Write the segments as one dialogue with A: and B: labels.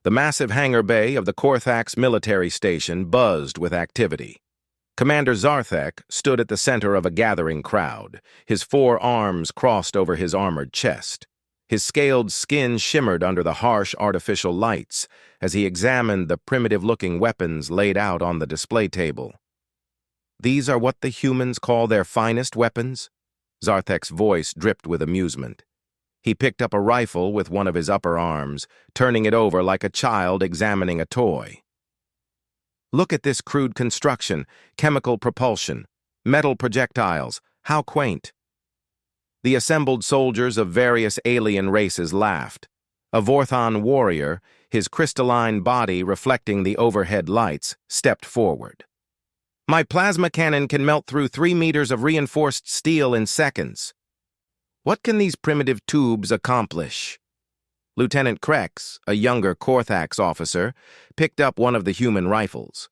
A: The massive hangar bay of the Korthax military station buzzed with activity. Commander Zarthek stood at the center of a gathering crowd, his 4 arms crossed over his armored chest. His scaled skin shimmered under the harsh artificial lights as he examined the primitive-looking weapons laid out on the display table. "These are what the humans call their finest weapons?" Zarthek's voice dripped with amusement. He picked up a rifle with one of his upper arms, turning it over like a child examining a toy. "Look at this crude construction, chemical propulsion, metal projectiles, how quaint." The assembled soldiers of various alien races laughed. A Vorthon warrior, his crystalline body reflecting the overhead lights, stepped forward. "My plasma cannon can melt through 3 meters of reinforced steel in seconds. What can these primitive tubes accomplish?" Lieutenant Krex, a younger Korthax officer, picked up one of the human rifles.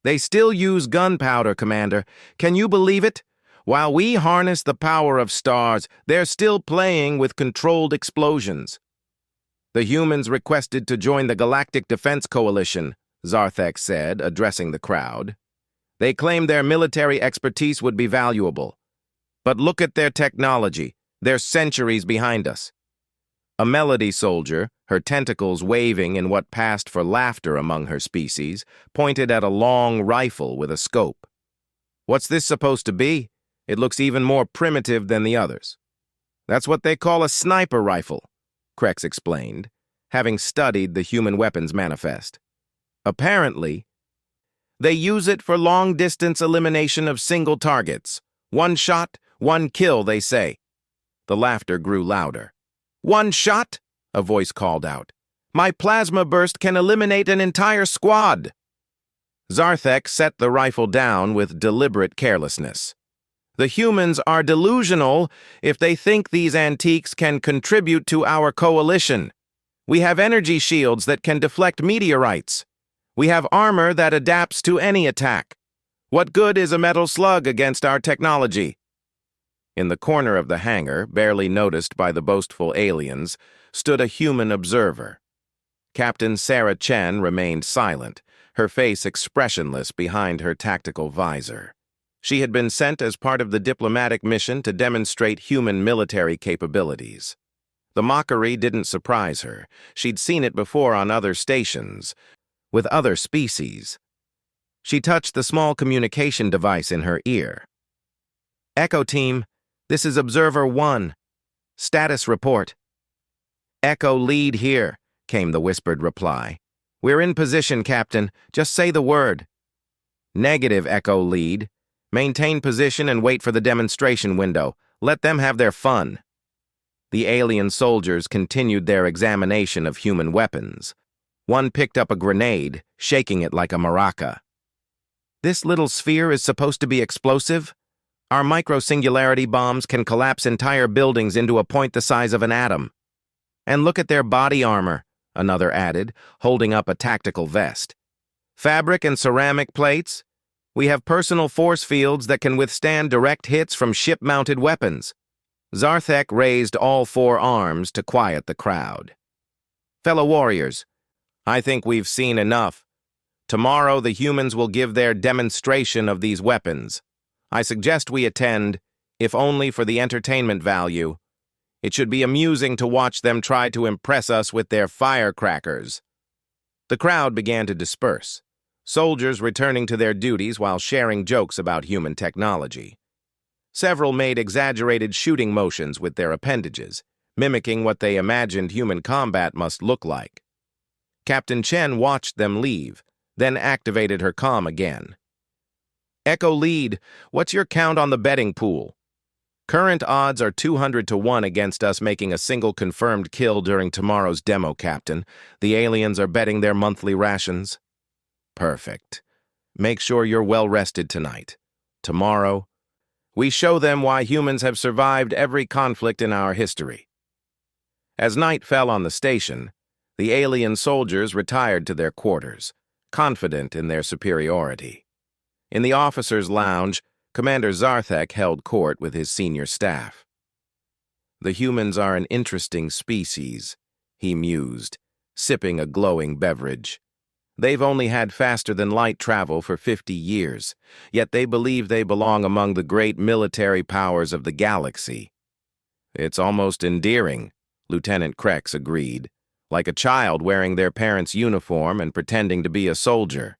A: "They still use gunpowder, Commander. Can you believe it? While we harness the power of stars, they're still playing with controlled explosions." "The humans requested to join the Galactic Defense Coalition," Zarthek said, addressing the crowd. "They claimed their military expertise would be valuable. But look at their technology. They're centuries behind us." A Melody soldier, her tentacles waving in what passed for laughter among her species, pointed at a long rifle with a scope. "What's this supposed to be? It looks even more primitive than the others." "That's what they call a sniper rifle," Krex explained, having studied the Human Weapons Manifest. "Apparently, they use it for long-distance elimination of single targets. 1 shot, 1 kill, they say." The laughter grew louder. "1 shot?" a voice called out. "My plasma burst can eliminate an entire squad." Zarthek set the rifle down with deliberate carelessness. "The humans are delusional if they think these antiques can contribute to our coalition. We have energy shields that can deflect meteorites. We have armor that adapts to any attack. What good is a metal slug against our technology?" In the corner of the hangar, barely noticed by the boastful aliens, stood a human observer. Captain Sarah Chen remained silent, her face expressionless behind her tactical visor. She had been sent as part of the diplomatic mission to demonstrate human military capabilities. The mockery didn't surprise her. She'd seen it before on other stations, with other species. She touched the small communication device in her ear. "Echo Team, this is Observer 1. Status report." "Echo Lead here," came the whispered reply. "We're in position, Captain. Just say the word." "Negative, Echo Lead. Maintain position and wait for the demonstration window. Let them have their fun." The alien soldiers continued their examination of human weapons. One picked up a grenade, shaking it like a maraca. "This little sphere is supposed to be explosive? Our micro-singularity bombs can collapse entire buildings into a point the size of an atom." "And look at their body armor," another added, holding up a tactical vest. "Fabric and ceramic plates? We have personal force fields that can withstand direct hits from ship-mounted weapons." Zarthek raised all 4 arms to quiet the crowd. "Fellow warriors, I think we've seen enough. Tomorrow the humans will give their demonstration of these weapons. I suggest we attend, if only for the entertainment value. It should be amusing to watch them try to impress us with their firecrackers." The crowd began to disperse, soldiers returning to their duties while sharing jokes about human technology. Several made exaggerated shooting motions with their appendages, mimicking what they imagined human combat must look like. Captain Chen watched them leave, then activated her comm again. "Echo Lead, what's your count on the betting pool?" "Current odds are 200 to 1 against us making a single confirmed kill during tomorrow's demo, Captain. The aliens are betting their monthly rations." "Perfect. Make sure you're well rested tonight. Tomorrow, we show them why humans have survived every conflict in our history." As night fell on the station, the alien soldiers retired to their quarters, confident in their superiority. In the officers' lounge, Commander Zarthek held court with his senior staff. "The humans are an interesting species," he mused, sipping a glowing beverage. They've only had faster-than-light travel for 50 years, yet they believe they belong among the great military powers of the galaxy. It's almost endearing, Lieutenant Krex agreed, like a child wearing their parents' uniform and pretending to be a soldier.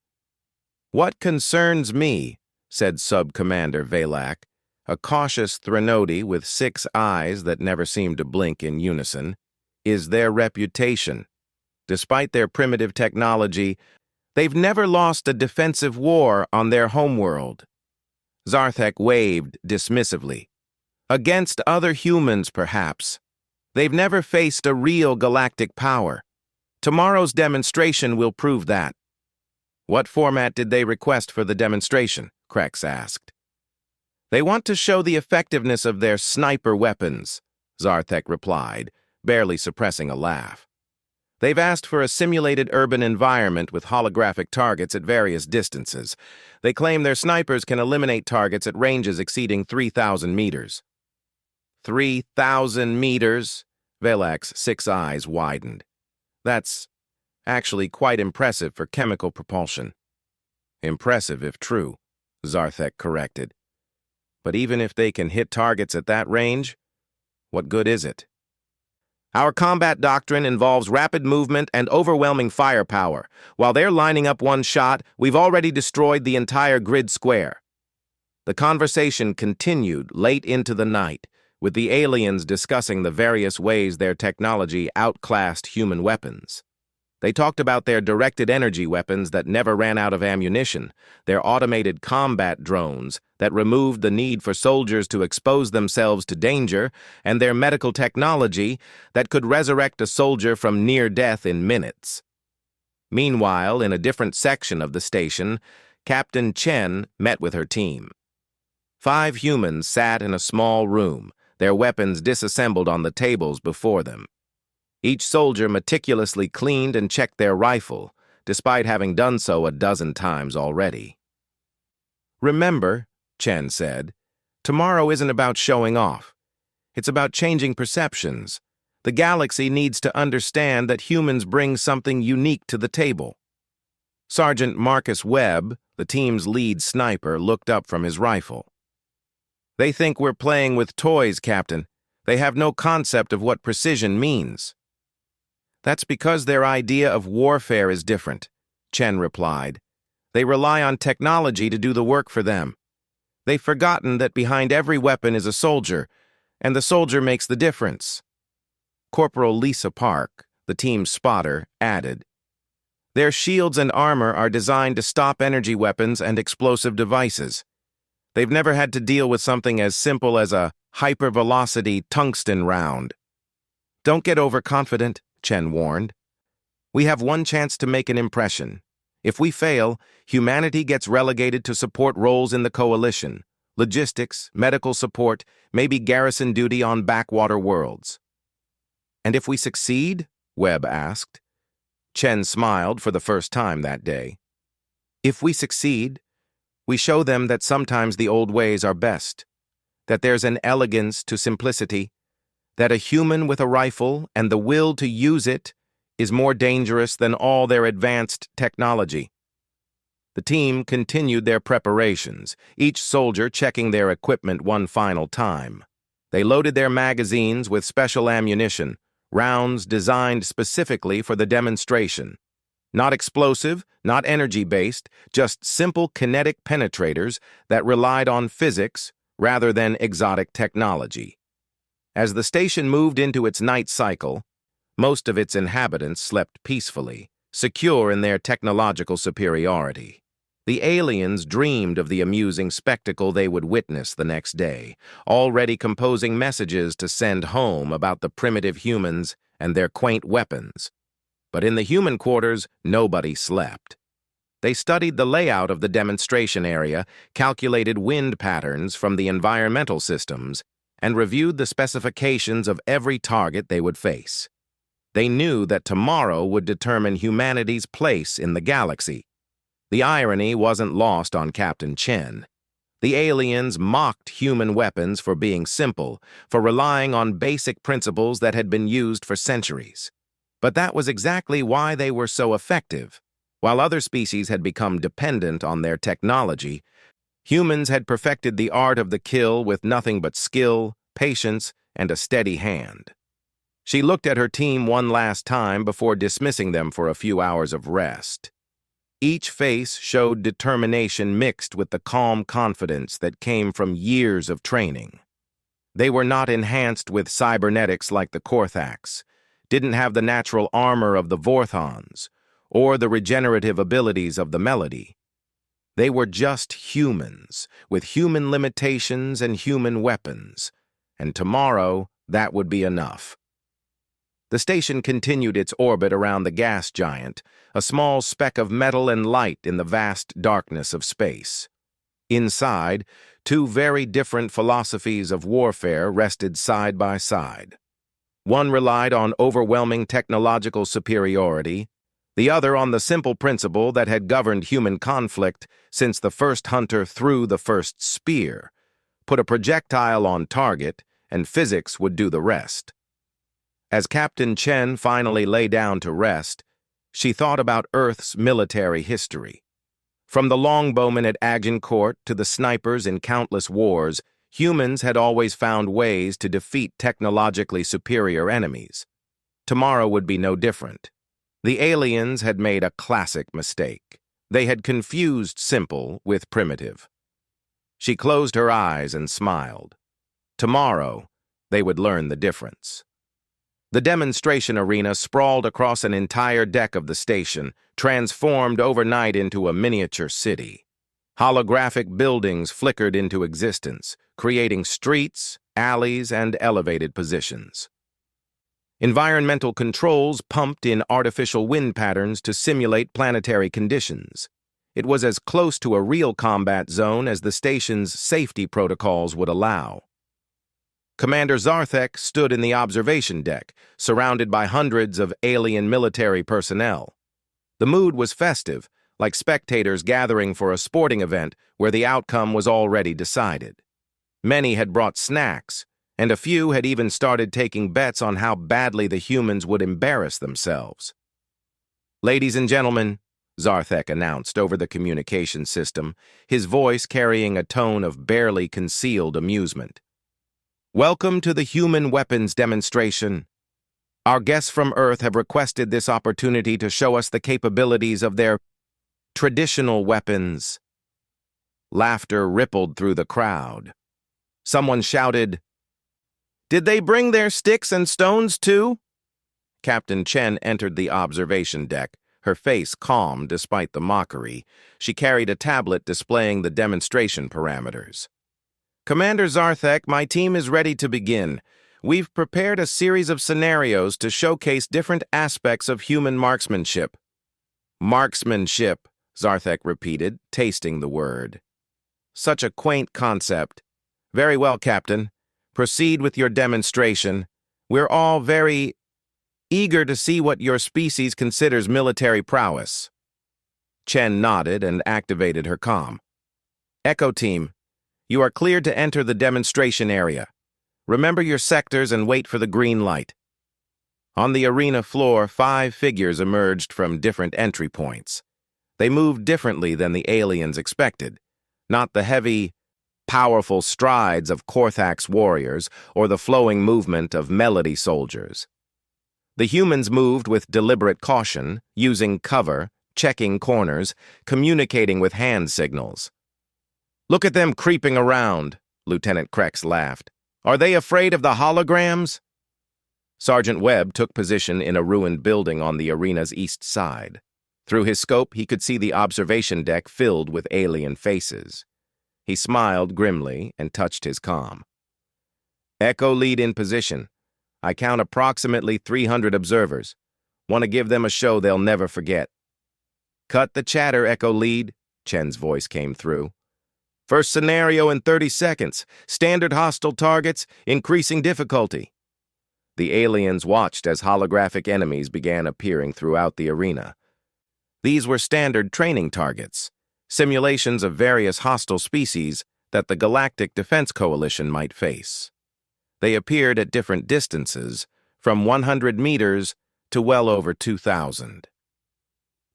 A: "What concerns me," said Sub-Commander Valak, a cautious Threnody with 6 eyes that never seemed to blink in unison, "is their reputation. Despite their primitive technology, they've never lost a defensive war on their homeworld." Zarthek waved dismissively. "Against other humans, perhaps. They've never faced a real galactic power. Tomorrow's demonstration will prove that." "What format did they request for the demonstration?" Krex asked. "They want to show the effectiveness of their sniper weapons," Zarthek replied, barely suppressing a laugh. "They've asked for a simulated urban environment with holographic targets at various distances. They claim their snipers can eliminate targets at ranges exceeding 3,000 meters. 3,000 meters? Valak's 6 eyes widened. That's actually quite impressive for chemical propulsion. Impressive if true, Zarthek corrected. But even if they can hit targets at that range, what good is it? Our combat doctrine involves rapid movement and overwhelming firepower. While they're lining up one shot, we've already destroyed the entire grid square. The conversation continued late into the night, with the aliens discussing the various ways their technology outclassed human weapons. They talked about their directed energy weapons that never ran out of ammunition, their automated combat drones that removed the need for soldiers to expose themselves to danger, and their medical technology that could resurrect a soldier from near death in minutes. Meanwhile, in a different section of the station, Captain Chen met with her team. 5 humans sat in a small room, their weapons disassembled on the tables before them. Each soldier meticulously cleaned and checked their rifle, despite having done so a dozen times already. "Remember," Chen said, "tomorrow isn't about showing off. It's about changing perceptions. The galaxy needs to understand that humans bring something unique to the table." Sergeant Marcus Webb, the team's lead sniper, looked up from his rifle. "They think we're playing with toys, Captain. They have no concept of what precision means." "That's because their idea of warfare is different," Chen replied. "They rely on technology to do the work for them. They've forgotten that behind every weapon is a soldier, and the soldier makes the difference." Corporal Lisa Park, the team's spotter, added, "Their shields and armor are designed to stop energy weapons and explosive devices. They've never had to deal with something as simple as a hypervelocity tungsten round." "Don't get overconfident," Chen warned. "We have one chance to make an impression. If we fail, humanity gets relegated to support roles in the coalition, logistics, medical support, maybe garrison duty on backwater worlds." "And if we succeed?" Webb asked. Chen smiled for the first time that day. "If we succeed, we show them that sometimes the old ways are best, that there's an elegance to simplicity, that a human with a rifle and the will to use it is more dangerous than all their advanced technology." The team continued their preparations, each soldier checking their equipment one final time. They loaded their magazines with special ammunition, rounds designed specifically for the demonstration. Not explosive, not energy-based, just simple kinetic penetrators that relied on physics rather than exotic technology. As the station moved into its night cycle, most of its inhabitants slept peacefully, secure in their technological superiority. The aliens dreamed of the amusing spectacle they would witness the next day, already composing messages to send home about the primitive humans and their quaint weapons. But in the human quarters, nobody slept. They studied the layout of the demonstration area, calculated wind patterns from the environmental systems, and reviewed the specifications of every target they would face. They knew that tomorrow would determine humanity's place in the galaxy. The irony wasn't lost on Captain Chen. The aliens mocked human weapons for being simple, for relying on basic principles that had been used for centuries. But that was exactly why they were so effective. While other species had become dependent on their technology, humans had perfected the art of the kill with nothing but skill, patience, and a steady hand. She looked at her team one last time before dismissing them for a few hours of rest. Each face showed determination mixed with the calm confidence that came from years of training. They were not enhanced with cybernetics like the Korthax, didn't have the natural armor of the Vorthons, or the regenerative abilities of the Melody. They were just humans, with human limitations and human weapons, and tomorrow that would be enough. The station continued its orbit around the gas giant, a small speck of metal and light in the vast darkness of space. Inside, two very different philosophies of warfare rested side by side. One relied on overwhelming technological superiority, the other on the simple principle that had governed human conflict since the first hunter threw the first spear. Put a projectile on target, and physics would do the rest. As Captain Chen finally lay down to rest, she thought about Earth's military history. From the longbowmen at Agincourt to the snipers in countless wars, humans had always found ways to defeat technologically superior enemies. Tomorrow would be no different. The aliens had made a classic mistake. They had confused simple with primitive. She closed her eyes and smiled. Tomorrow, they would learn the difference. The demonstration arena sprawled across an entire deck of the station, transformed overnight into a miniature city. Holographic buildings flickered into existence, creating streets, alleys, and elevated positions. Environmental controls pumped in artificial wind patterns to simulate planetary conditions. It was as close to a real combat zone as the station's safety protocols would allow. Commander Zarthek stood in the observation deck, surrounded by hundreds of alien military personnel. The mood was festive, like spectators gathering for a sporting event where the outcome was already decided. Many had brought snacks, and a few had even started taking bets on how badly the humans would embarrass themselves. "Ladies and gentlemen," Zarthek announced over the communication system, his voice carrying a tone of barely concealed amusement. "Welcome to the human weapons demonstration. Our guests from Earth have requested this opportunity to show us the capabilities of their traditional weapons." Laughter rippled through the crowd. Someone shouted, "Did they bring their sticks and stones too?" Captain Chen entered the observation deck, her face calm despite the mockery. She carried a tablet displaying the demonstration parameters. "Commander Zarthek, my team is ready to begin. We've prepared a series of scenarios to showcase different aspects of human marksmanship." "Marksmanship," Zarthek repeated, tasting the word. "Such a quaint concept. Very well, Captain. Proceed with your demonstration. We're all very eager to see what your species considers military prowess." Chen nodded and activated her comm. "Echo Team, you are cleared to enter the demonstration area. Remember your sectors and wait for the green light." On the arena floor, 5 figures emerged from different entry points. They moved differently than the aliens expected. Not the heavy, powerful strides of Korthax warriors or the flowing movement of Melody soldiers. The humans moved with deliberate caution, using cover, checking corners, communicating with hand signals. "Look at them creeping around," Lieutenant Krex laughed. "Are they afraid of the holograms?" Sergeant Webb took position in a ruined building on the arena's east side. Through his scope, he could see the observation deck filled with alien faces. He smiled grimly and touched his comm. "Echo Lead in position. I count approximately 300 observers. Want to give them a show they'll never forget." "Cut the chatter, Echo Lead," Chen's voice came through. "First scenario in 30 seconds. Standard hostile targets, increasing difficulty." The aliens watched as holographic enemies began appearing throughout the arena. These were standard training targets, simulations of various hostile species that the Galactic Defense Coalition might face. They appeared at different distances, from 100 meters to well over 2,000.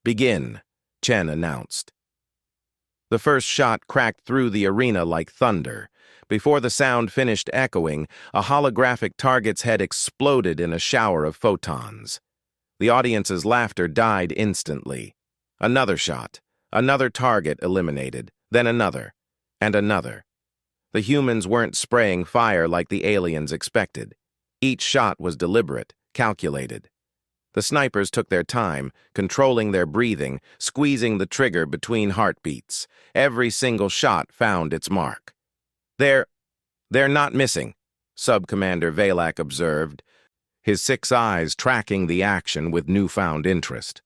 A: "Begin," Chen announced. The first shot cracked through the arena like thunder. Before the sound finished echoing, a holographic target's head exploded in a shower of photons. The audience's laughter died instantly. Another shot, another target eliminated, then another, and another. The humans weren't spraying fire like the aliens expected. Each shot was deliberate, calculated. The snipers took their time, controlling their breathing, squeezing the trigger between heartbeats. Every single shot found its mark. They're not missing," Sub-Commander Valak observed, his 6 eyes tracking the action with newfound interest.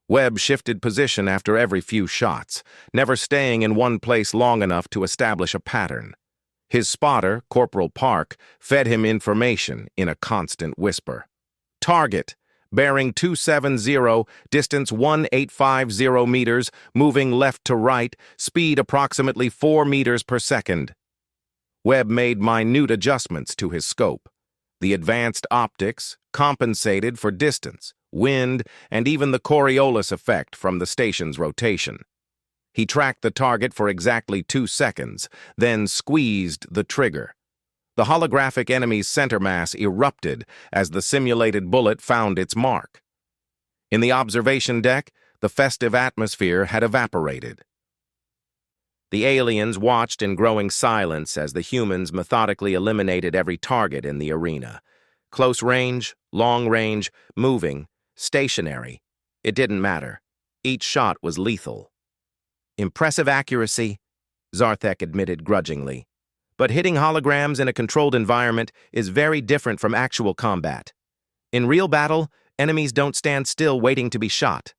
A: Webb shifted position after every few shots, never staying in one place long enough to establish a pattern. His spotter, Corporal Park, fed him information in a constant whisper. "Target, bearing 270, distance 1850 meters, moving left to right, speed approximately 4 meters per second. Webb made minute adjustments to his scope. The advanced optics compensated for distance, wind, and even the Coriolis effect from the station's rotation. He tracked the target for exactly 2 seconds, then squeezed the trigger. The holographic enemy's center mass erupted as the simulated bullet found its mark. In the observation deck, the festive atmosphere had evaporated. The aliens watched in growing silence as the humans methodically eliminated every target in the arena. Close range, long range, moving, stationary. It didn't matter. Each shot was lethal. "Impressive accuracy," Zarthek admitted grudgingly. "But hitting holograms in a controlled environment is very different from actual combat. In real battle, enemies don't stand still waiting to be shot."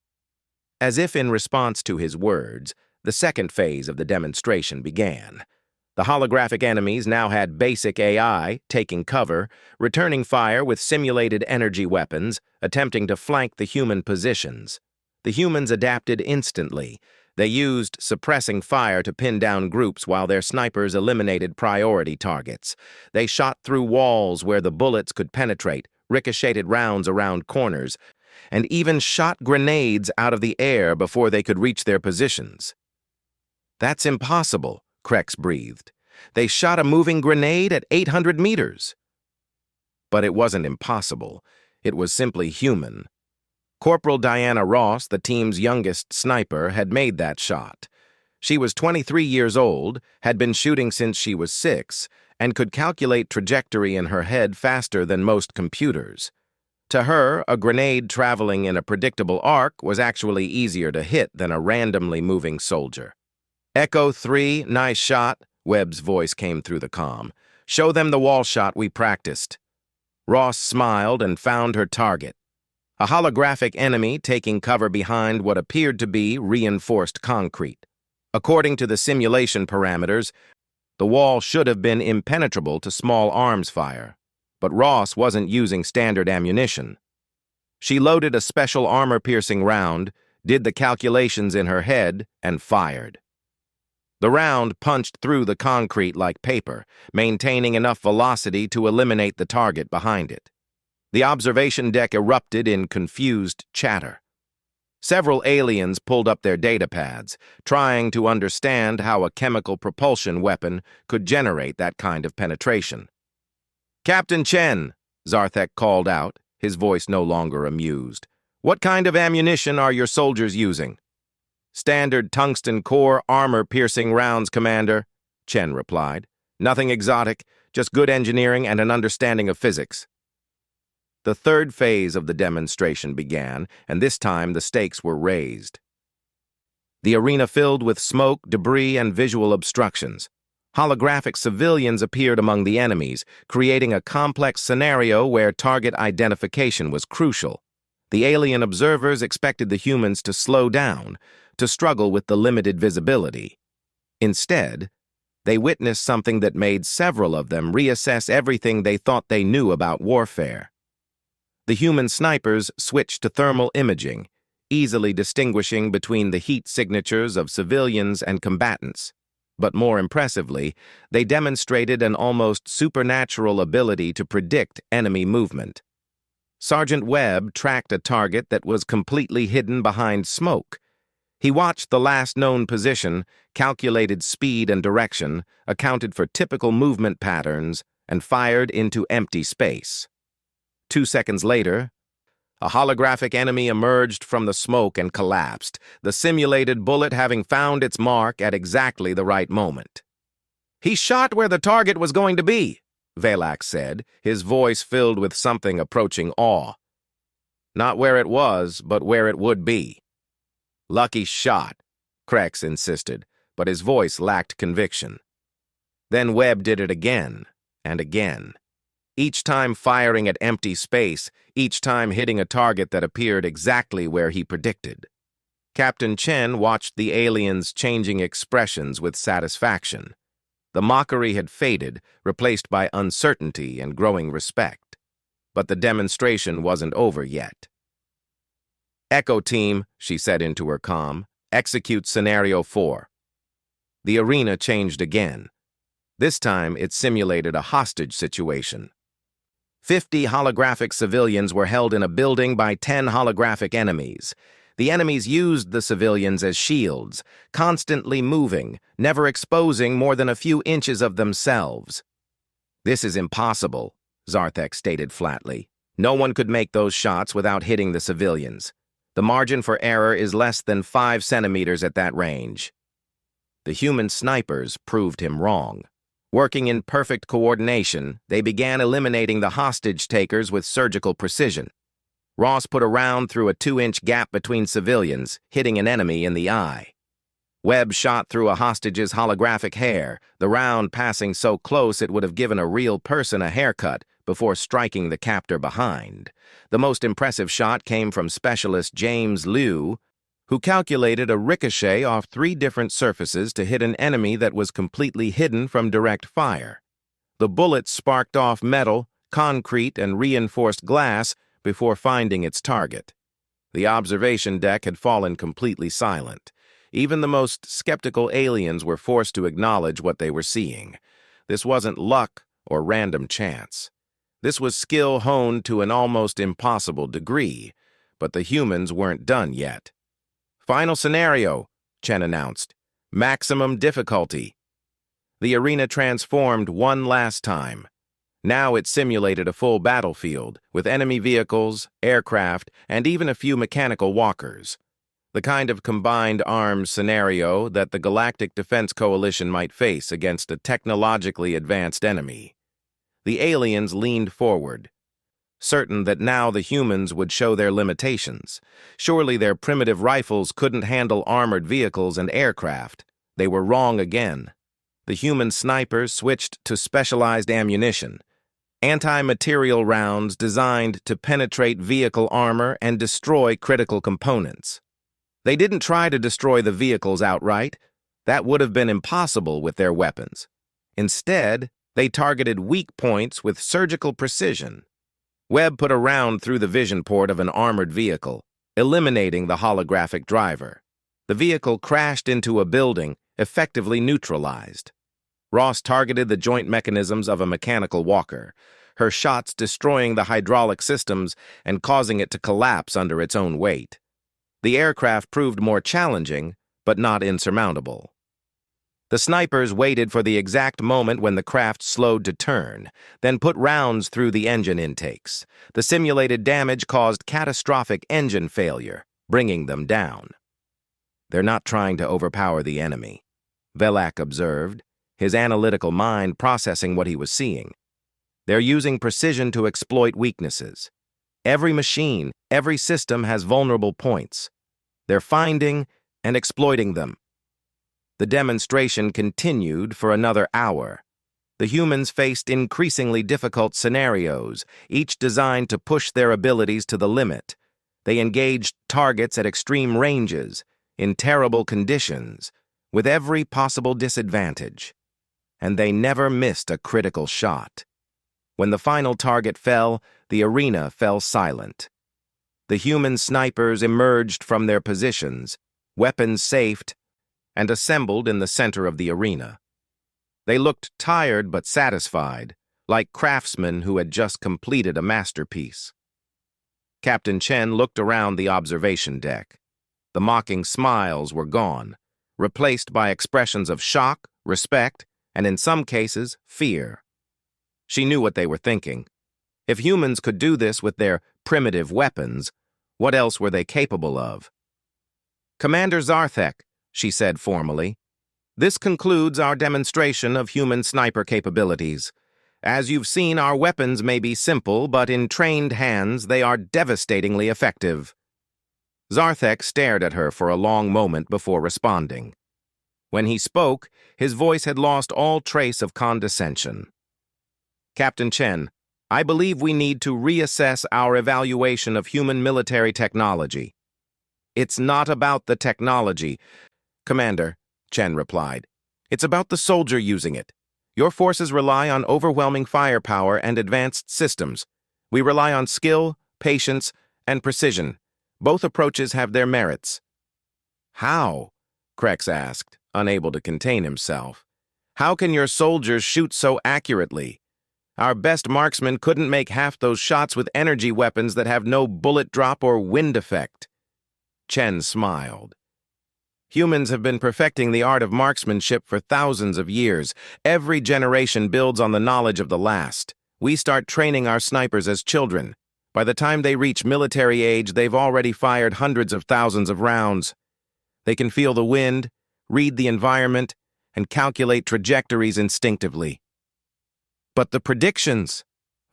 A: As if in response to his words, the second phase of the demonstration began. The holographic enemies now had basic AI, taking cover, returning fire with simulated energy weapons, attempting to flank the human positions. The humans adapted instantly. They used suppressing fire to pin down groups while their snipers eliminated priority targets. They shot through walls where the bullets could penetrate, ricocheted rounds around corners, and even shot grenades out of the air before they could reach their positions. "That's impossible," Krex breathed. "They shot a moving grenade at 800 meters." But it wasn't impossible. It was simply human. Corporal Diana Ross, the team's youngest sniper, had made that shot. She was 23 years old, had been shooting since she was 6, and could calculate trajectory in her head faster than most computers. To her, a grenade traveling in a predictable arc was actually easier to hit than a randomly moving soldier. "Echo 3, nice shot," Webb's voice came through the comm. "Show them the wall shot we practiced." Ross smiled and found her target. A holographic enemy taking cover behind what appeared to be reinforced concrete. According to the simulation parameters, the wall should have been impenetrable to small arms fire, but Ross wasn't using standard ammunition. She loaded a special armor-piercing round, did the calculations in her head, and fired. The round punched through the concrete like paper, maintaining enough velocity to eliminate the target behind it. The observation deck erupted in confused chatter. Several aliens pulled up their datapads, trying to understand how a chemical propulsion weapon could generate that kind of penetration. "Captain Chen," Zarthek called out, his voice no longer amused. "What kind of ammunition are your soldiers using?" "Standard tungsten core armor-piercing rounds, Commander," Chen replied. "Nothing exotic, just good engineering and an understanding of physics." The third phase of the demonstration began, and this time the stakes were raised. The arena filled with smoke, debris, and visual obstructions. Holographic civilians appeared among the enemies, creating a complex scenario where target identification was crucial. The alien observers expected the humans to slow down, to struggle with the limited visibility. Instead, they witnessed something that made several of them reassess everything they thought they knew about warfare. The human snipers switched to thermal imaging, easily distinguishing between the heat signatures of civilians and combatants. But more impressively, they demonstrated an almost supernatural ability to predict enemy movement. Sergeant Webb tracked a target that was completely hidden behind smoke. He watched the last known position, calculated speed and direction, accounted for typical movement patterns, and fired into empty space. 2 seconds later, a holographic enemy emerged from the smoke and collapsed, the simulated bullet having found its mark at exactly the right moment. "He shot where the target was going to be," Valak said, his voice filled with something approaching awe. "Not where it was, but where it would be." "Lucky shot," Krex insisted, but his voice lacked conviction. Then Webb did it again and again, each time firing at empty space, each time hitting a target that appeared exactly where he predicted. Captain Chen watched the aliens' changing expressions with satisfaction. The mockery had faded, replaced by uncertainty and growing respect. But the demonstration wasn't over yet. "Echo Team," she said into her comm, "execute Scenario 4. The arena changed again. This time it simulated a hostage situation. 50 holographic civilians were held in a building by 10 holographic enemies. The enemies used the civilians as shields, constantly moving, never exposing more than a few inches of themselves. "This is impossible," Zarthek stated flatly. "No one could make those shots without hitting the civilians. The margin for error is less than 5 centimeters at that range." The human snipers proved him wrong. Working in perfect coordination, they began eliminating the hostage takers with surgical precision. Ross put a round through a 2-inch gap between civilians, hitting an enemy in the eye. Webb shot through a hostage's holographic hair, the round passing so close it would have given a real person a haircut before striking the captor behind. The most impressive shot came from specialist James Liu, who calculated a ricochet off 3 different surfaces to hit an enemy that was completely hidden from direct fire. The bullet sparked off metal, concrete, and reinforced glass before finding its target. The observation deck had fallen completely silent. Even the most skeptical aliens were forced to acknowledge what they were seeing. This wasn't luck or random chance. This was skill honed to an almost impossible degree, but the humans weren't done yet. "Final scenario," Chen announced. "Maximum difficulty." The arena transformed one last time. Now it simulated a full battlefield, with enemy vehicles, aircraft, and even a few mechanical walkers. The kind of combined arms scenario that the Galactic Defense Coalition might face against a technologically advanced enemy. The aliens leaned forward, certain that now the humans would show their limitations. Surely their primitive rifles couldn't handle armored vehicles and aircraft. They were wrong again. The human snipers switched to specialized ammunition, anti-material rounds designed to penetrate vehicle armor and destroy critical components. They didn't try to destroy the vehicles outright. That would have been impossible with their weapons. Instead, they targeted weak points with surgical precision. Webb put a round through the vision port of an armored vehicle, eliminating the holographic driver. The vehicle crashed into a building, effectively neutralized. Ross targeted the joint mechanisms of a mechanical walker, her shots destroying the hydraulic systems and causing it to collapse under its own weight. The aircraft proved more challenging, but not insurmountable. The snipers waited for the exact moment when the craft slowed to turn, then put rounds through the engine intakes. The simulated damage caused catastrophic engine failure, bringing them down. "They're not trying to overpower the enemy," Velak observed, his analytical mind processing what he was seeing. "They're using precision to exploit weaknesses. Every machine, every system has vulnerable points. They're finding and exploiting them." The demonstration continued for another hour. The humans faced increasingly difficult scenarios, each designed to push their abilities to the limit. They engaged targets at extreme ranges, in terrible conditions, with every possible disadvantage. And they never missed a critical shot. When the final target fell, the arena fell silent. The human snipers emerged from their positions, weapons safed, and assembled in the center of the arena. They looked tired but satisfied, like craftsmen who had just completed a masterpiece. Captain Chen looked around the observation deck. The mocking smiles were gone, replaced by expressions of shock, respect, and in some cases, fear. She knew what they were thinking. If humans could do this with their primitive weapons, what else were they capable of? "Commander Zarthek," she said formally, "this concludes our demonstration of human sniper capabilities. As you've seen, our weapons may be simple, but in trained hands, they are devastatingly effective." Zarthek stared at her for a long moment before responding. When he spoke, his voice had lost all trace of condescension. "Captain Chen, I believe we need to reassess our evaluation of human military technology." "It's not about the technology, Commander," Chen replied. "It's about the soldier using it. Your forces rely on overwhelming firepower and advanced systems. We rely on skill, patience, and precision. Both approaches have their merits." "How?" Krex asked, unable to contain himself. "How can your soldiers shoot so accurately? Our best marksmen couldn't make half those shots with energy weapons that have no bullet drop or wind effect." Chen smiled. "Humans have been perfecting the art of marksmanship for thousands of years. Every generation builds on the knowledge of the last. We start training our snipers as children. By the time they reach military age, they've already fired hundreds of thousands of rounds. They can feel the wind, read the environment, and calculate trajectories instinctively." "But the predictions,"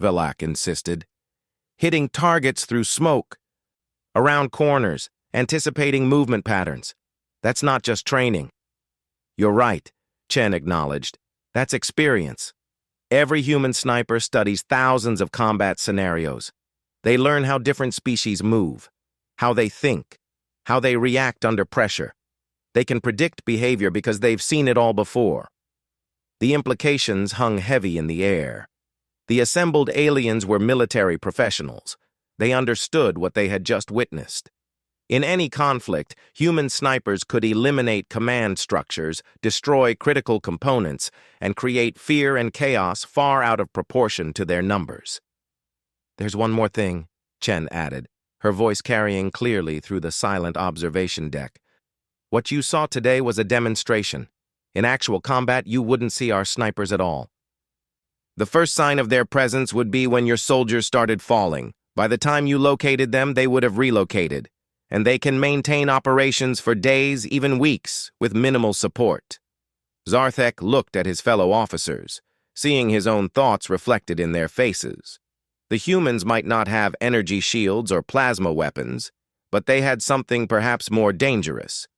A: Velak insisted. "Hitting targets through smoke, around corners, anticipating movement patterns. That's not just training." "You're right," Chen acknowledged. "That's experience. Every human sniper studies thousands of combat scenarios. They learn how different species move, how they think, how they react under pressure. They can predict behavior because they've seen it all before." The implications hung heavy in the air. The assembled aliens were military professionals. They understood what they had just witnessed. In any conflict, human snipers could eliminate command structures, destroy critical components, and create fear and chaos far out of proportion to their numbers. "There's one more thing," Chen added, her voice carrying clearly through the silent observation deck. "What you saw today was a demonstration. In actual combat, you wouldn't see our snipers at all. The first sign of their presence would be when your soldiers started falling. By the time you located them, they would have relocated. And they can maintain operations for days, even weeks, with minimal support." Zarthek looked at his fellow officers, seeing his own thoughts reflected in their faces. The humans might not have energy shields or plasma weapons, but they had something perhaps more dangerous: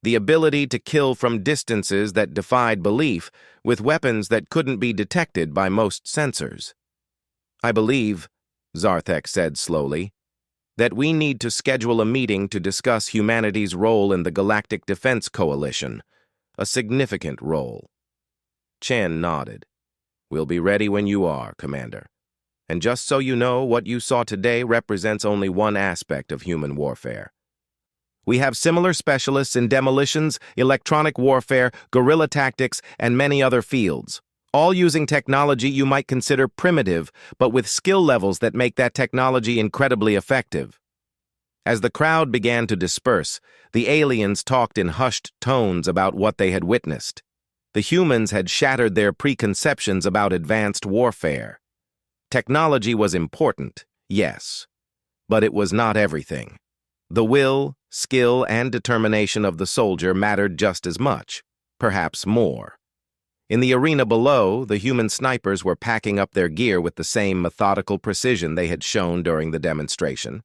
A: the ability to kill from distances that defied belief with weapons that couldn't be detected by most sensors. "I believe," Zarthek said slowly, "that we need to schedule a meeting to discuss humanity's role in the Galactic Defense Coalition, a significant role." Chen nodded. "We'll be ready when you are, Commander. And just so you know, what you saw today represents only one aspect of human warfare. We have similar specialists in demolitions, electronic warfare, guerrilla tactics, and many other fields, all using technology you might consider primitive, but with skill levels that make that technology incredibly effective." As the crowd began to disperse, the aliens talked in hushed tones about what they had witnessed. The humans had shattered their preconceptions about advanced warfare. Technology was important, yes, but it was not everything. The will, skill, and determination of the soldier mattered just as much, perhaps more. In the arena below, the human snipers were packing up their gear with the same methodical precision they had shown during the demonstration.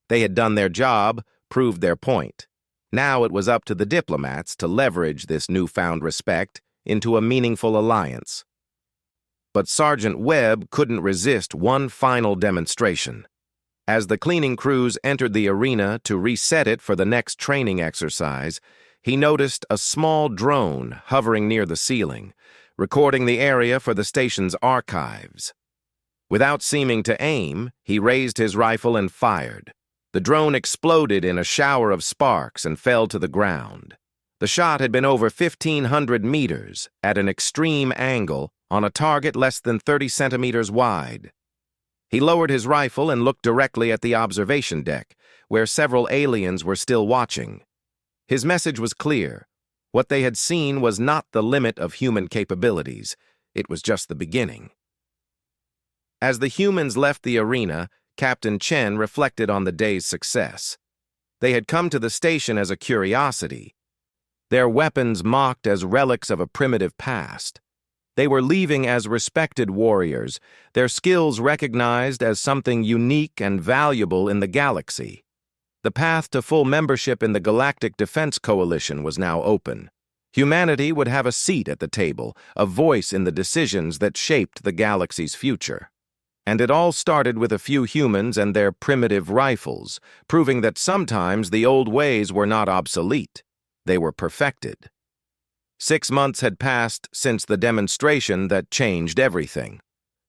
A: They had done their job, proved their point. Now it was up to the diplomats to leverage this newfound respect into a meaningful alliance. But Sergeant Webb couldn't resist one final demonstration. As the cleaning crews entered the arena to reset it for the next training exercise, he noticed a small drone hovering near the ceiling, recording the area for the station's archives. Without seeming to aim, he raised his rifle and fired. The drone exploded in a shower of sparks and fell to the ground. The shot had been over 1,500 meters, at an extreme angle, on a target less than 30 centimeters wide. He lowered his rifle and looked directly at the observation deck, where several aliens were still watching. His message was clear. What they had seen was not the limit of human capabilities. It was just the beginning. As the humans left the arena, Captain Chen reflected on the day's success. They had come to the station as a curiosity, their weapons mocked as relics of a primitive past. They were leaving as respected warriors, their skills recognized as something unique and valuable in the galaxy. The path to full membership in the Galactic Defense Coalition was now open. Humanity would have a seat at the table, a voice in the decisions that shaped the galaxy's future. And it all started with a few humans and their primitive rifles, proving that sometimes the old ways were not obsolete. They were perfected. 6 months had passed since the demonstration that changed everything.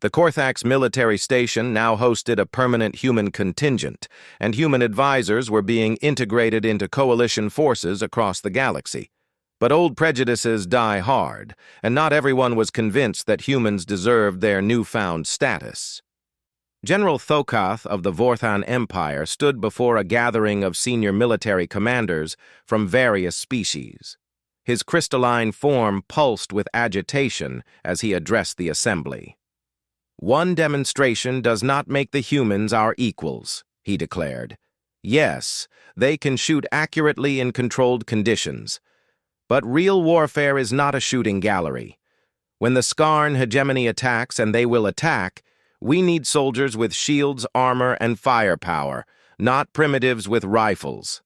A: The Korthax military station now hosted a permanent human contingent, and human advisors were being integrated into coalition forces across the galaxy. But old prejudices die hard, and not everyone was convinced that humans deserved their newfound status. General Thokath of the Vorthan Empire stood before a gathering of senior military commanders from various species. His crystalline form pulsed with agitation as he addressed the assembly. "One demonstration does not make the humans our equals," he declared. "Yes, they can shoot accurately in controlled conditions, but real warfare is not a shooting gallery. When the Skarn hegemony attacks, and they will attack, we need soldiers with shields, armor, and firepower, not primitives with rifles."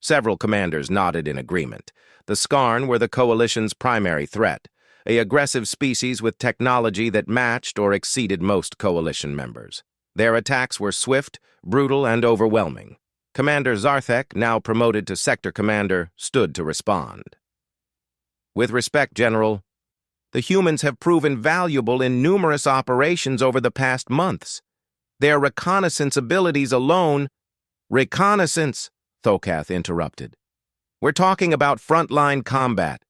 A: Several commanders nodded in agreement. The Skarn were the coalition's primary threat, an aggressive species with technology that matched or exceeded most coalition members. Their attacks were swift, brutal, and overwhelming. Commander Zarthek, now promoted to sector commander, stood to respond. "With respect, General, the humans have proven valuable in numerous operations over the past months. Their reconnaissance abilities alone—" "Reconnaissance," Thokath interrupted. "We're talking about frontline combat.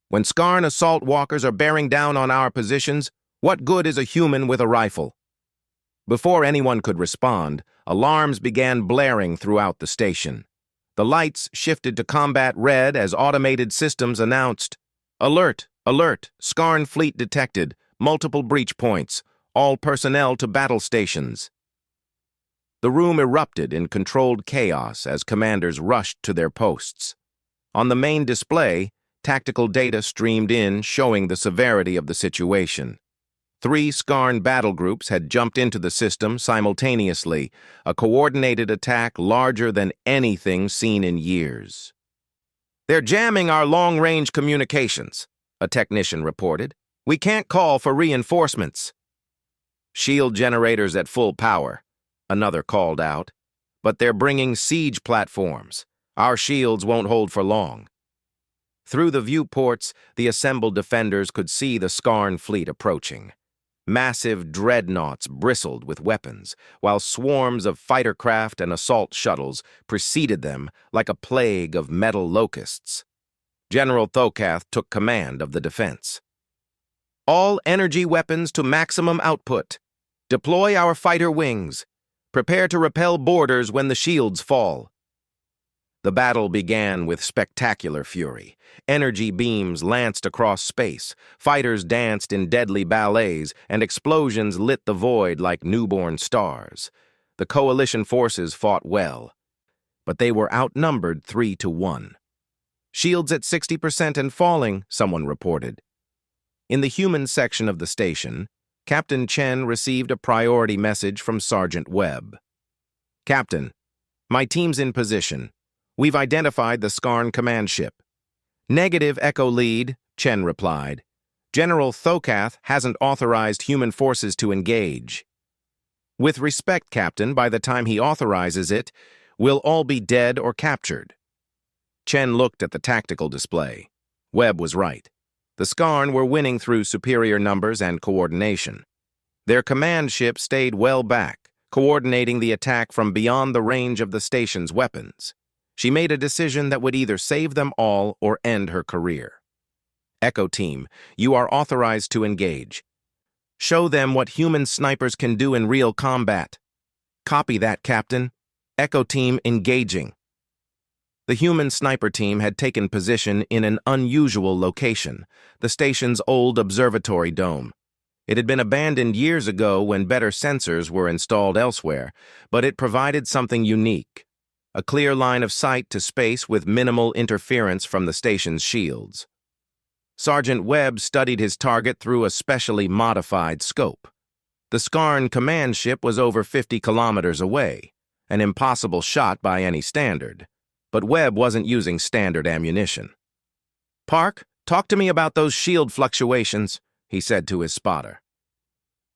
A: When Skarn assault walkers are bearing down on our positions, what good is a human with a rifle?" Before anyone could respond, alarms began blaring throughout the station. The lights shifted to combat red as automated systems announced, "Alert! Alert! Skarn fleet detected. Multiple breach points. All personnel to battle stations." The room erupted in controlled chaos as commanders rushed to their posts. On the main display, tactical data streamed in showing the severity of the situation. 3 Skarn battle groups had jumped into the system simultaneously, a coordinated attack larger than anything seen in years. "They're jamming our long-range communications," a technician reported. "We can't call for reinforcements." "Shield generators at full power," another called out. "But they're bringing siege platforms. Our shields won't hold for long." Through the viewports, the assembled defenders could see the Skarn fleet approaching. Massive dreadnoughts bristled with weapons, while swarms of fighter craft and assault shuttles preceded them like a plague of metal locusts. General Thokath took command of the defense. "All energy weapons to maximum output. Deploy our fighter wings. Prepare to repel boarders when the shields fall." The battle began with spectacular fury. Energy beams lanced across space, fighters danced in deadly ballets, and explosions lit the void like newborn stars. The coalition forces fought well, but they were outnumbered 3-1. "Shields at 60% and falling," someone reported. In the human section of the station, Captain Chen received a priority message from Sergeant Webb. "Captain, my team's in position. We've identified the Skarn command ship." "Negative, Echo Lead," Chen replied. "General Thokath hasn't authorized human forces to engage." "With respect, Captain, by the time he authorizes it, we'll all be dead or captured." Chen looked at the tactical display. Webb was right. The Skarn were winning through superior numbers and coordination. Their command ship stayed well back, coordinating the attack from beyond the range of the station's weapons. She made a decision that would either save them all or end her career. "Echo Team, you are authorized to engage." Show them what human snipers can do in real combat. Copy that, Captain. Echo Team engaging. The human sniper team had taken position in an unusual location, the station's old observatory dome. It had been abandoned years ago when better sensors were installed elsewhere, but it provided something unique, a clear line of sight to space with minimal interference from the station's shields. Sergeant Webb studied his target through a specially modified scope. The Skarn command ship was over 50 kilometers away, an impossible shot by any standard. But Webb wasn't using standard ammunition. "Park, talk to me about those shield fluctuations," he said to his spotter.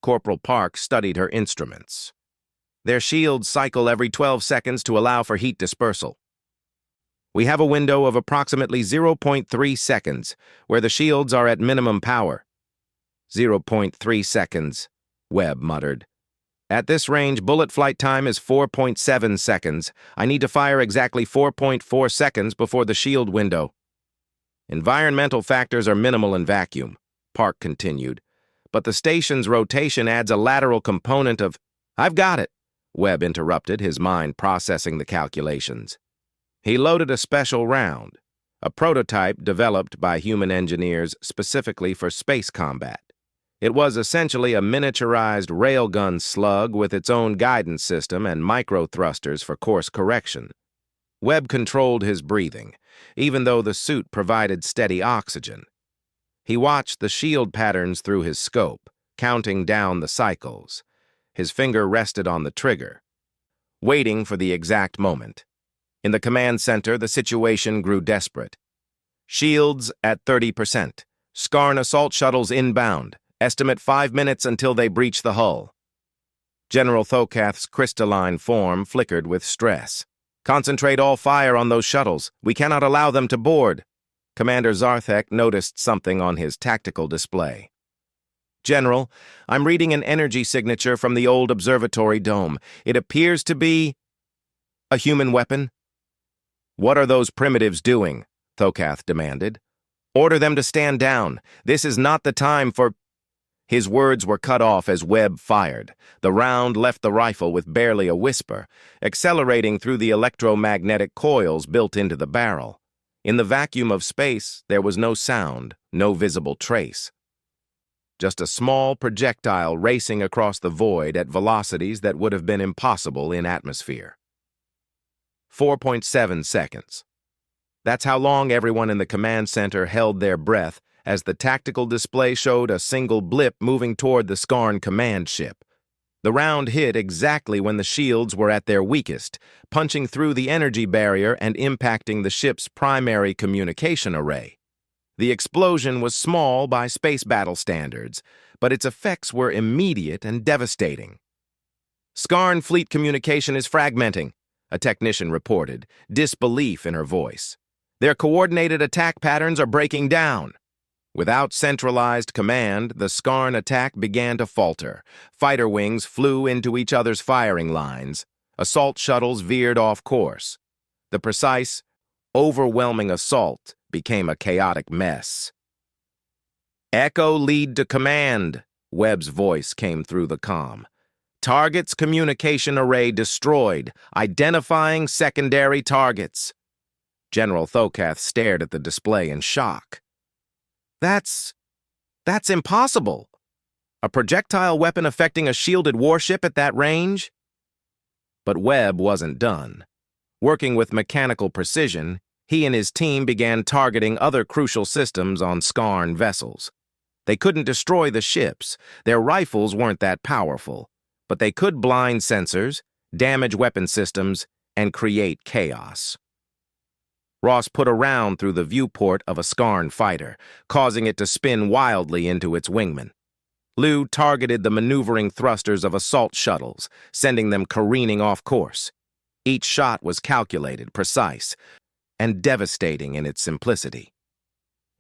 A: Corporal Park studied her instruments. Their shields cycle every 12 seconds to allow for heat dispersal. "We have a window of approximately 0.3 seconds, where the shields are at minimum power." 0.3 seconds, Webb muttered. "At this range, bullet flight time is 4.7 seconds. I need to fire exactly 4.4 seconds before the shield window." "Environmental factors are minimal in vacuum," Park continued, "but the station's rotation adds a lateral component of—" "I've got it," Webb interrupted, his mind processing the calculations. He loaded a special round, a prototype developed by human engineers specifically for space combat. It was essentially a miniaturized railgun slug with its own guidance system and micro-thrusters for course correction. Webb controlled his breathing, even though the suit provided steady oxygen. He watched the shield patterns through his scope, counting down the cycles. His finger rested on the trigger, waiting for the exact moment. In the command center, the situation grew desperate. "Shields at 30%. Skarn assault shuttles inbound. Estimate 5 minutes until they breach the hull." General Thokath's crystalline form flickered with stress. "Concentrate all fire on those shuttles. We cannot allow them to board." Commander Zarthek noticed something on his tactical display. "General, I'm reading an energy signature from the old observatory dome. It appears to be a human weapon." "What are those primitives doing?" Thokath demanded. "Order them to stand down. This is not the time for—" His words were cut off as Webb fired. The round left the rifle with barely a whisper, accelerating through the electromagnetic coils built into the barrel. In the vacuum of space, there was no sound, no visible trace. Just a small projectile racing across the void at velocities that would have been impossible in atmosphere. 4.7 seconds. That's how long everyone in the command center held their breath as the tactical display showed a single blip moving toward the Skarn command ship. The round hit exactly when the shields were at their weakest, punching through the energy barrier and impacting the ship's primary communication array. The explosion was small by space battle standards, but its effects were immediate and devastating. "Skarn fleet communication is fragmenting," a technician reported, disbelief in her voice. "Their coordinated attack patterns are breaking down." Without centralized command, the Skarn attack began to falter. Fighter wings flew into each other's firing lines. Assault shuttles veered off course. The precise, overwhelming assault became a chaotic mess. "Echo lead to command," Webb's voice came through the comm. "Target's communication array destroyed, identifying secondary targets." General Thokath stared at the display in shock. That's impossible. A projectile weapon affecting a shielded warship at that range?" But Webb wasn't done. Working with mechanical precision, he and his team began targeting other crucial systems on Skarn vessels. They couldn't destroy the ships. Their rifles weren't that powerful, but they could blind sensors, damage weapon systems, and create chaos. Ross put a round through the viewport of a Skarn fighter, causing it to spin wildly into its wingman. Liu targeted the maneuvering thrusters of assault shuttles, sending them careening off course. Each shot was calculated, precise, and devastating in its simplicity.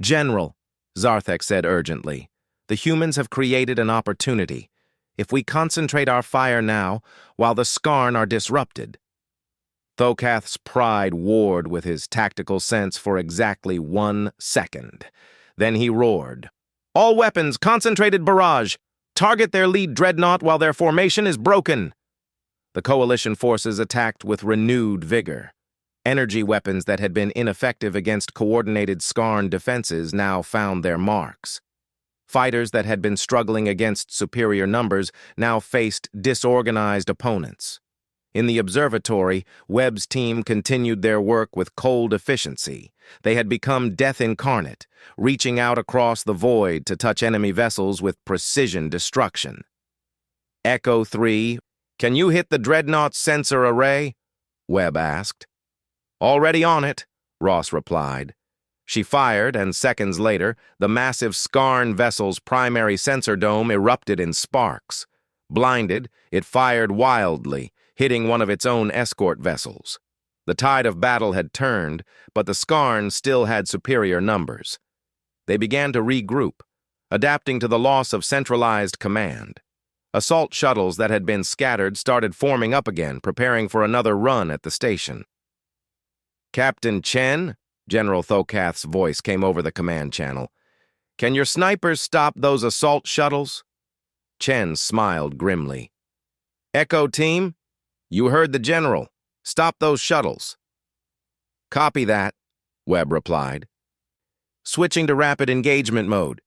A: "General," Zarthek said urgently, "the humans have created an opportunity. If we concentrate our fire now, while the Skarn are disrupted—" Thokath's pride warred with his tactical sense for exactly 1 second. Then he roared, "All weapons, concentrated barrage! Target their lead dreadnought while their formation is broken. The coalition forces attacked with renewed vigor. Energy weapons that had been ineffective against coordinated Skarn defenses now found their marks. Fighters that had been struggling against superior numbers now faced disorganized opponents. In the observatory, Webb's team continued their work with cold efficiency. They had become death incarnate, reaching out across the void to touch enemy vessels with precision destruction. Echo 3, can you hit the Dreadnought's sensor array? Webb asked. Already on it, Ross replied. She fired, and seconds later, the massive Skarn vessel's primary sensor dome erupted in sparks. Blinded, it fired wildly, hitting one of its own escort vessels. The tide of battle had turned, but the Skarn still had superior numbers. They began to regroup, adapting to the loss of centralized command. Assault shuttles that had been scattered started forming up again, preparing for another run at the station. Captain Chen? General Thokath's voice came over the command channel. Can your snipers stop those assault shuttles? Chen smiled grimly. Echo team, you heard the general. Stop those shuttles. Copy that, Webb replied. Switching to rapid engagement mode.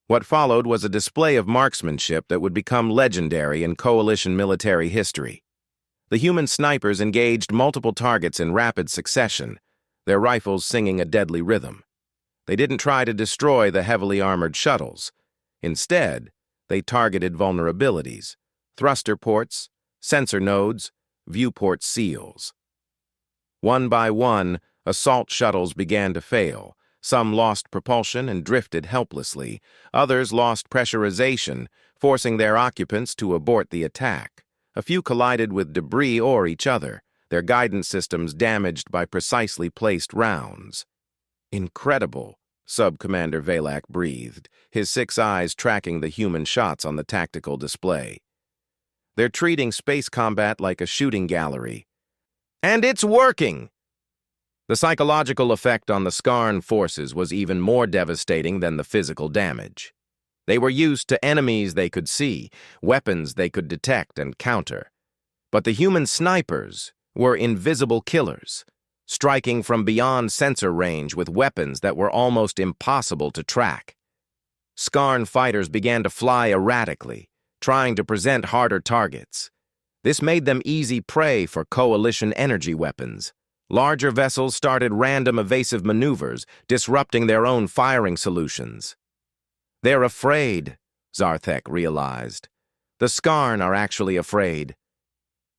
A: What followed was a display of marksmanship that would become legendary in coalition military history. The human snipers engaged multiple targets in rapid succession, their rifles singing a deadly rhythm. They didn't try to destroy the heavily armored shuttles. Instead, they targeted vulnerabilities, thruster ports, sensor nodes, viewport seals. One by one, assault shuttles began to fail. Some lost propulsion and drifted helplessly. Others lost pressurization, forcing their occupants to abort the attack. A few collided with debris or each other, their guidance systems damaged by precisely placed rounds. Incredible, Sub-Commander Valak breathed, his 6 eyes tracking the human shots on the tactical display. They're treating space combat like a shooting gallery. And it's working! The psychological effect on the Skarn forces was even more devastating than the physical damage. They were used to enemies they could see, weapons they could detect and counter. But the human snipers were invisible killers, striking from beyond sensor range with weapons that were almost impossible to track. Skarn fighters began to fly erratically, trying to present harder targets. This made them easy prey for coalition energy weapons. Larger vessels started random evasive maneuvers, disrupting their own firing solutions. They're afraid, Zarthek realized. The Skarn are actually afraid.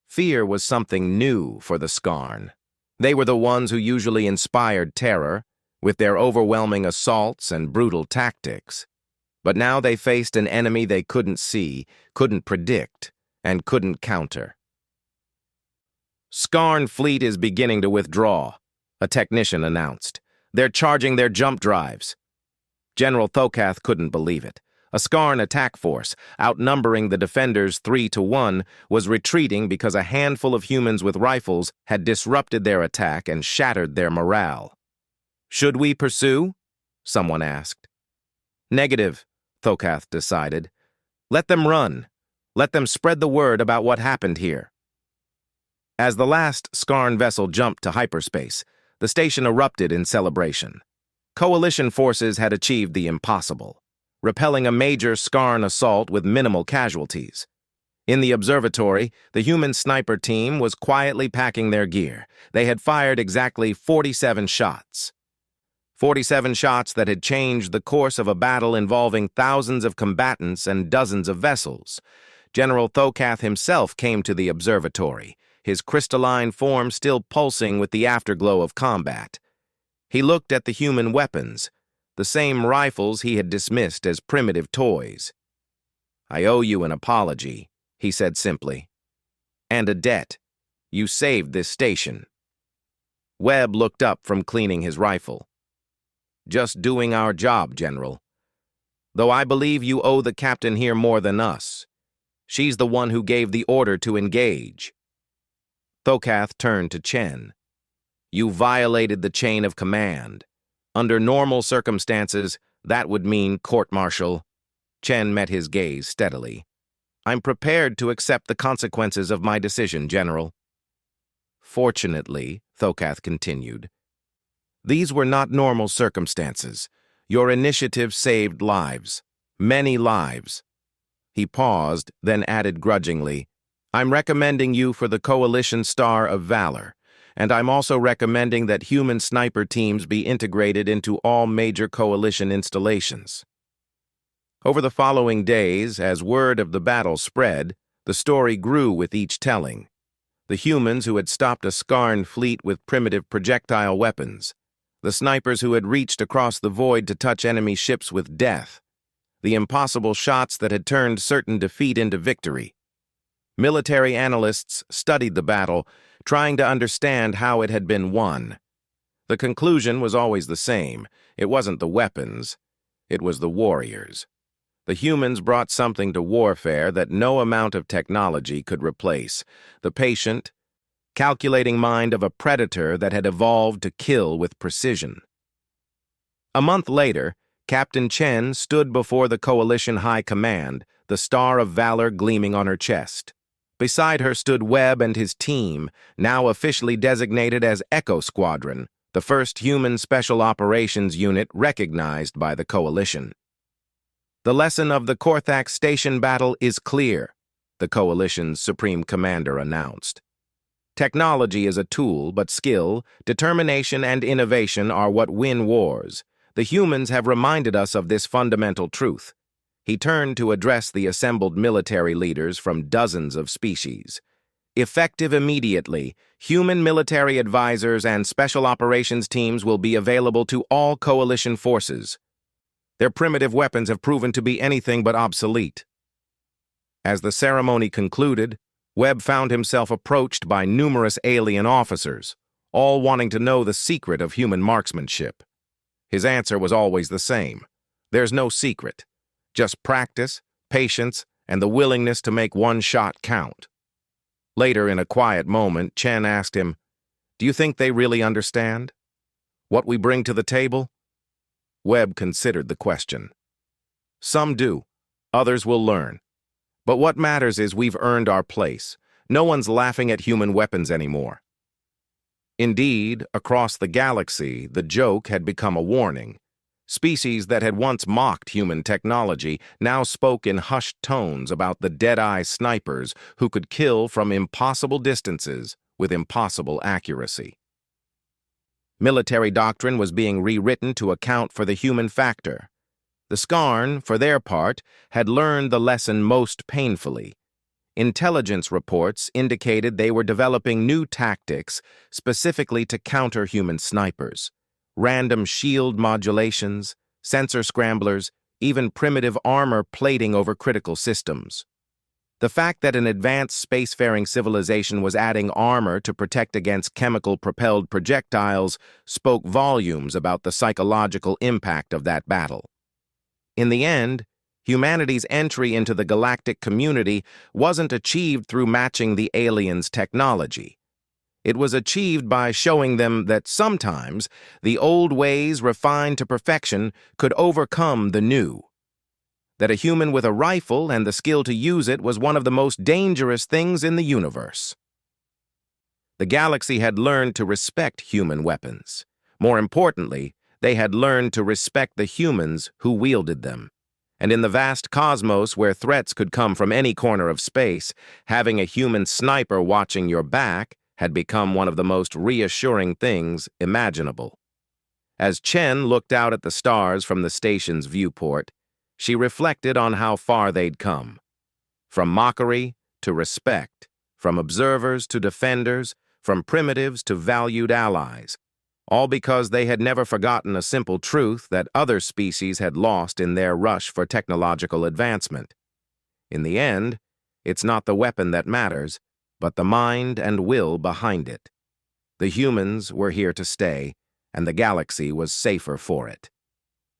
A: Fear was something new for the Skarn. They were the ones who usually inspired terror, with their overwhelming assaults and brutal tactics. But now they faced an enemy they couldn't see, couldn't predict, and couldn't counter. Skarn fleet is beginning to withdraw, a technician announced. They're charging their jump drives. General Thokath couldn't believe it. A Skarn attack force, outnumbering the defenders 3-1, was retreating because a handful of humans with rifles had disrupted their attack and shattered their morale. Should we pursue? Someone asked. Negative, Thokath decided. Let them run. Let them spread the word about what happened here. As the last Skarn vessel jumped to hyperspace, the station erupted in celebration. Coalition forces had achieved the impossible, repelling a major Skarn assault with minimal casualties. In the observatory, the human sniper team was quietly packing their gear. They had fired exactly 47 shots. 47 shots that had changed the course of a battle involving thousands of combatants and dozens of vessels. General Thokath himself came to the observatory, his crystalline form still pulsing with the afterglow of combat. He looked at the human weapons, the same rifles he had dismissed as primitive toys. I owe you an apology, he said simply. And a debt. You saved this station. Webb looked up from cleaning his rifle. Just doing our job, General. Though I believe you owe the captain here more than us. She's the one who gave the order to engage. Thokath turned to Chen. You violated the chain of command. Under normal circumstances, that would mean court-martial. Chen met his gaze steadily. "I'm prepared to accept the consequences of my decision, General." "Fortunately," Thokath continued, "these were not normal circumstances. Your initiative saved lives. Many lives." He paused, then added grudgingly, "I'm recommending you for the Coalition Star of Valor, and I'm also recommending that human sniper teams be integrated into all major Coalition installations." Over the following days, as word of the battle spread, the story grew with each telling. The humans who had stopped a Skarn fleet with primitive projectile weapons, the snipers who had reached across the void to touch enemy ships with death, the impossible shots that had turned certain defeat into victory. Military analysts studied the battle, trying to understand how it had been won. The conclusion was always the same. It wasn't the weapons, it was the warriors. The humans brought something to warfare that no amount of technology could replace: the patient, calculating mind of a predator that had evolved to kill with precision. A month later, Captain Chen stood before the Coalition High Command, the Star of Valor gleaming on her chest. Beside her stood Webb and his team, now officially designated as Echo Squadron, the first human special operations unit recognized by the Coalition. "The lesson of the Korthax Station battle is clear," the Coalition's Supreme Commander announced. "Technology is a tool, but skill, determination, and innovation are what win wars. The humans have reminded us of this fundamental truth." He turned to address the assembled military leaders from dozens of species. "Effective immediately, human military advisors and special operations teams will be available to all Coalition forces. Their primitive weapons have proven to be anything but obsolete." As the ceremony concluded, Webb found himself approached by numerous alien officers, all wanting to know the secret of human marksmanship. His answer was always the same: there's no secret, just practice, patience, and the willingness to make one shot count. Later, in a quiet moment, Chen asked him, "Do you think they really understand what we bring to the table?" Webb considered the question. "Some do. Others will learn. But what matters is we've earned our place. No one's laughing at human weapons anymore." Indeed, across the galaxy, the joke had become a warning. Species that had once mocked human technology now spoke in hushed tones about the dead-eye snipers who could kill from impossible distances with impossible accuracy. Military doctrine was being rewritten to account for the human factor. The Skarn, for their part, had learned the lesson most painfully. Intelligence reports indicated they were developing new tactics specifically to counter human snipers: random shield modulations, sensor scramblers, even primitive armor plating over critical systems. The fact that an advanced spacefaring civilization was adding armor to protect against chemical-propelled projectiles spoke volumes about the psychological impact of that battle. In the end, humanity's entry into the galactic community wasn't achieved through matching the aliens' technology. It was achieved by showing them that sometimes the old ways refined to perfection could overcome the new. That a human with a rifle and the skill to use it was one of the most dangerous things in the universe. The galaxy had learned to respect human weapons. More importantly, they had learned to respect the humans who wielded them. And in the vast cosmos where threats could come from any corner of space, having a human sniper watching your back had become one of the most reassuring things imaginable. As Chen looked out at the stars from the station's viewport, she reflected on how far they'd come. From mockery to respect, from observers to defenders, from primitives to valued allies, all because they had never forgotten a simple truth that other species had lost in their rush for technological advancement. In the end, it's not the weapon that matters, but the mind and will behind it. The humans were here to stay, and the galaxy was safer for it.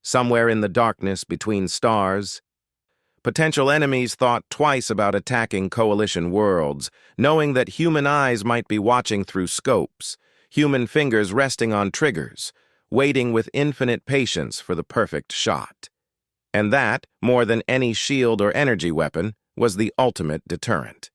A: Somewhere in the darkness between stars, potential enemies thought twice about attacking Coalition worlds, knowing that human eyes might be watching through scopes, human fingers resting on triggers, waiting with infinite patience for the perfect shot. And that, more than any shield or energy weapon, was the ultimate deterrent.